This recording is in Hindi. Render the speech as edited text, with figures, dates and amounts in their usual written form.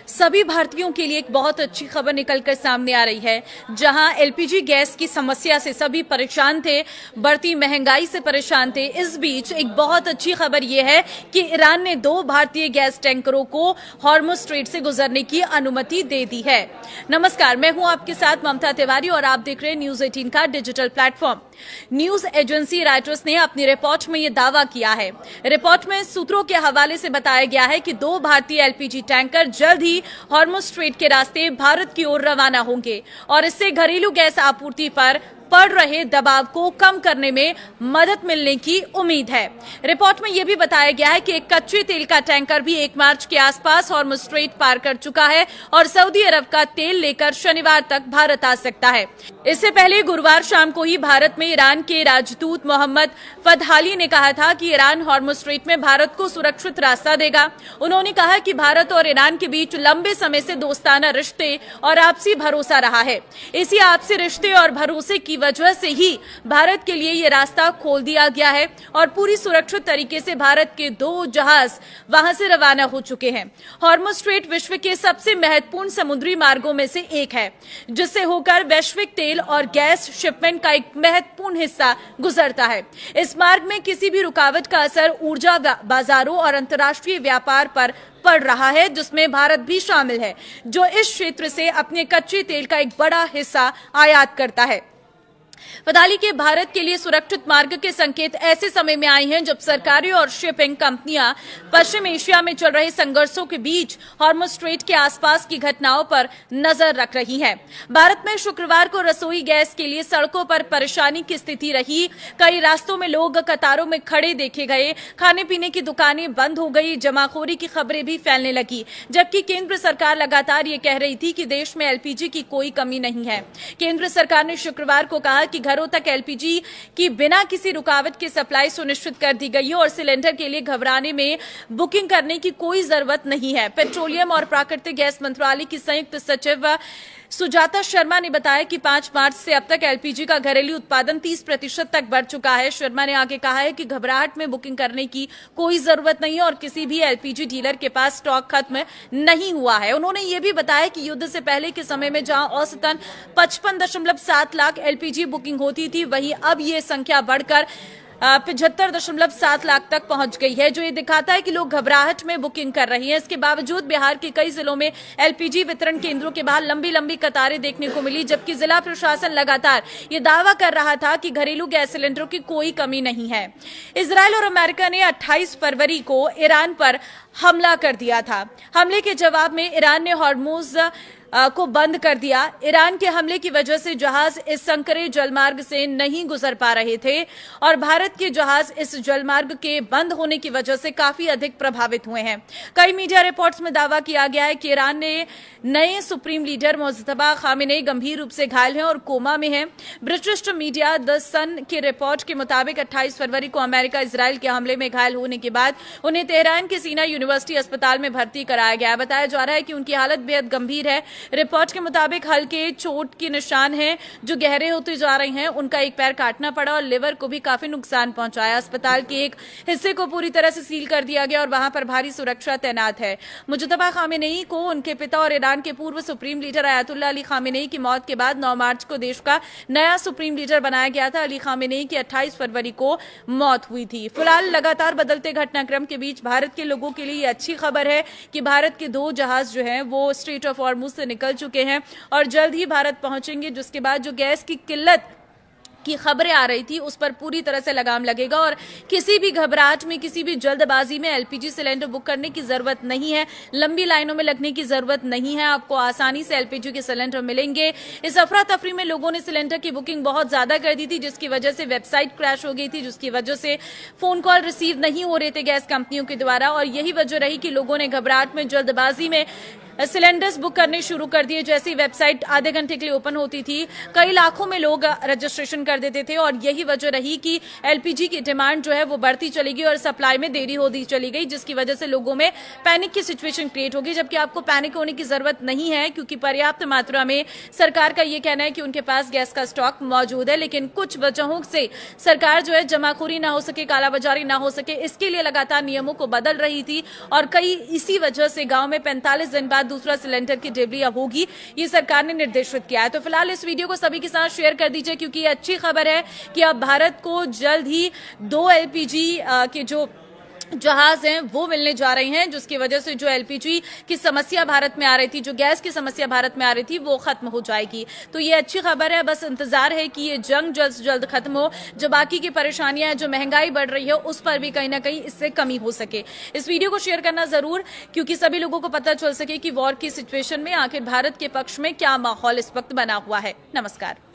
सभी भारतीयों के लिए एक बहुत अच्छी खबर निकलकर सामने आ रही है। जहां एलपीजी गैस की समस्या से सभी परेशान थे, बढ़ती महंगाई से परेशान थे, इस बीच एक बहुत अच्छी खबर यह है कि ईरान ने 2 भारतीय गैस टैंकरों को हॉर्मुज़ स्ट्रेट से गुजरने की अनुमति दे दी है। नमस्कार, मैं हूं आपके साथ ममता तिवारी और आप देख रहे हैं न्यूज 18 का digital platform. News agency Reuters ने अपनी रिपोर्ट में यह दावा किया है। रिपोर्ट में सूत्रों के हवाले से बताया गया है कि 2 भारतीय एलपीजी टैंकर जल्द ही हॉर्मुज़ स्ट्रेट के रास्ते भारत की ओर रवाना होंगे और इससे घरेलू गैस आपूर्ति पर पड़ रहे दबाव को कम करने में मदद मिलने की उम्मीद है। रिपोर्ट में यह भी बताया गया है कि एक कच्चे तेल का टैंकर भी 1 मार्च के आसपास हॉर्मुज़ स्ट्रेट पार कर चुका है और सऊदी अरब का तेल लेकर शनिवार तक भारत आ सकता है। इससे पहले गुरुवार शाम को ही भारत में ईरान के राजदूत मोहम्मद फदहाली ने कहा था कि ईरान हॉर्मुज़ स्ट्रेट में भारत को सुरक्षित रास्ता देगा। उन्होंने कहा कि भारत और ईरान के बीच लंबे समय से दोस्ताना रिश्ते और आपसी भरोसा रहा है। इसी आपसी रिश्ते और भरोसे की वजह से ही भारत के लिए यह रास्ता खोल दिया गया है और पूरी सुरक्षित तरीके से भारत के 2 जहाज वहां से रवाना हो चुके हैं। हॉर्मुज़ स्ट्रेट विश्व के सबसे महत्वपूर्ण समुद्री मार्गों में से एक है, जिससे होकर वैश्विक तेल और गैस शिपमेंट का एक महत्वपूर्ण हिस्सा गुजरता है। इस मार्ग में किसी भी रुकावट का असर ऊर्जा बाजारों और अंतर्राष्ट्रीय व्यापार पर पड़ रहा है, जिसमें भारत भी शामिल है, जो इस क्षेत्र से अपने कच्चे तेल का एक बड़ा हिस्सा आयात करता है। फदहाली के भारत के लिए सुरक्षित मार्ग के संकेत ऐसे समय में आए हैं जब सरकारी और शिपिंग कंपनियां पश्चिम एशिया में चल रहे संघर्षों के बीच हॉर्मुज़ स्ट्रेट के आसपास की घटनाओं पर नजर रख रही हैं। भारत में शुक्रवार को रसोई गैस के लिए सड़कों पर परेशानी की स्थिति रही। कई रास्तों में लोग कतारों में खड़े देखे गए, खाने पीने की दुकानें बंद हो गई, जमाखोरी की खबरें भी फैलने लगी। जबकि केंद्र सरकार लगातार ये कह रही थी कि देश में एलपीजी की कोई कमी नहीं है। केंद्र सरकार ने शुक्रवार को कहा कि घरों तक एलपीजी की बिना किसी रुकावट की सप्लाई सुनिश्चित कर दी गई है और सिलेंडर के लिए घबराने में बुकिंग करने की कोई जरूरत नहीं है। पेट्रोलियम और प्राकृतिक गैस मंत्रालय की संयुक्त सचिव सुजाता शर्मा ने बताया कि 5 मार्च से अब तक एलपीजी का घरेलू उत्पादन 30% तक बढ़ चुका है। शर्मा ने आगे कहा है कि घबराहट में बुकिंग करने की कोई जरूरत नहीं है और किसी भी एलपीजी डीलर के पास स्टॉक खत्म नहीं हुआ है। उन्होंने ये भी बताया कि युद्ध से पहले के समय में जहां औसतन 55.7 लाख एलपीजी बुकिंग होती थी, वहीं अब ये संख्या बढ़कर 75.7 लाख तक पहुंच गई है, जो ये दिखाता है कि लोग घबराहट में बुकिंग कर रही हैं। इसके बावजूद बिहार के कई जिलों में एलपीजी वितरण केंद्रों के बाहर लंबी लंबी कतारें देखने को मिली, जबकि जिला प्रशासन लगातार ये दावा कर रहा था कि घरेलू गैस सिलेंडरों की कोई कमी नहीं है। इजरायल और अमेरिका ने 28 फरवरी को ईरान पर हमला कर दिया था। हमले के जवाब में ईरान ने हॉर्मुज़ को बंद कर दिया। ईरान के हमले की वजह से जहाज इस संकरे जलमार्ग से नहीं गुजर पा रहे थे और भारत के जहाज इस जलमार्ग के बंद होने की वजह से काफी अधिक प्रभावित हुए हैं। कई मीडिया रिपोर्ट्स में दावा किया गया है कि ईरान ने नए सुप्रीम लीडर मुस्तफा खामेनेई गंभीर रूप से घायल हैं और कोमा में हैं। ब्रिटिश मीडिया द सन की रिपोर्ट के मुताबिक 28 फरवरी को अमेरिका इजरायल के हमले में घायल होने के बाद उन्हें तेहरान के सीना यूनिवर्सिटी अस्पताल में भर्ती कराया गया। बताया जा रहा है कि उनकी हालत बेहद गंभीर है। रिपोर्ट के मुताबिक हल्के चोट के निशान हैं जो गहरे होते जा रहे हैं। उनका एक पैर काटना पड़ा और लिवर को भी काफी नुकसान पहुंचाया। अस्पताल के एक हिस्से को पूरी तरह से सील कर दिया गया और वहां पर भारी सुरक्षा तैनात है। मुस्तफा खामेनेई को उनके पिता और ईरान के पूर्व supreme leader Ayatollah Ali Khamenei की मौत के बाद 9 मार्च को देश का नया सुप्रीम लीडर बनाया गया था। अली खामेनेई की 28 फरवरी को मौत हुई थी। फिलहाल लगातार बदलते घटनाक्रम के बीच भारत के लोगों के लिए अच्छी खबर है कि भारत के 2 जहाज जो हैं वो स्ट्रेट ऑफ हॉर्मुज़ से निकल चुके हैं और जल्द ही भारत पहुंचेंगे, जिसके बाद जो गैस की किल्लत की खबरें आ रही थी उस पर पूरी तरह से लगाम लगेगा और किसी भी घबराहट में, किसी भी जल्दबाजी में एलपीजी सिलेंडर बुक करने की जरूरत नहीं है। लंबी लाइनों में लगने की जरूरत नहीं है। आपको आसानी से एलपीजी के सिलेंडर मिलेंगे। इस अफरा तफरी में लोगों ने सिलेंडर की बुकिंग बहुत ज्यादा कर दी थी, जिसकी वजह से वेबसाइट क्रैश हो गई थी, जिसकी वजह से फोन कॉल रिसीव नहीं हो रहे थे गैस कंपनियों के द्वारा और यही वजह रही कि लोगों ने घबराहट में, जल्दबाजी में सिलेंडर्स बुक करने शुरू कर दिए। जैसी वेबसाइट आधे घंटे के लिए ओपन होती थी, कई लाखों में लोग रजिस्ट्रेशन कर देते थे और यही वजह रही कि एलपीजी की डिमांड जो है वो बढ़ती चली गई और सप्लाई में देरी होती चली गई, जिसकी वजह से लोगों में पैनिक की सिचुएशन क्रिएट होगी। जबकि आपको पैनिक होने की जरूरत नहीं है, क्योंकि पर्याप्त मात्रा में सरकार का ये कहना है कि उनके पास गैस का स्टॉक मौजूद है। लेकिन कुछ वजहों से सरकार जो है जमाखोरी ना हो सके, कालाबाजारी ना हो सके, इसके लिए लगातार नियमों को बदल रही थी और कई इसी वजह से गांव में 45 दिन बाद दूसरा सिलेंडर की डिलीवरी अब होगी, ये सरकार ने निर्देशित किया है। तो फिलहाल इस वीडियो को सभी के साथ शेयर कर दीजिए, क्योंकि ये अच्छी खबर है कि अब भारत को जल्द ही 2 एलपीजी के जो जहाज हैं वो मिलने जा रहे हैं, जिसकी वजह से जो एलपीजी की समस्या भारत में आ रही थी, जो गैस की समस्या भारत में आ रही थी, वो खत्म हो जाएगी। तो ये अच्छी खबर है। बस इंतजार है कि ये जंग जल्द से जल्द खत्म हो, जो बाकी की परेशानियां हैं, जो महंगाई बढ़ रही है, उस पर भी कहीं ना कहीं इससे कमी हो सके। इस वीडियो को शेयर करना जरूर, क्योंकि सभी लोगों को पता चल सके कि वॉर की सिचुएशन में आखिर भारत के पक्ष में क्या माहौल इस वक्त बना हुआ है। नमस्कार।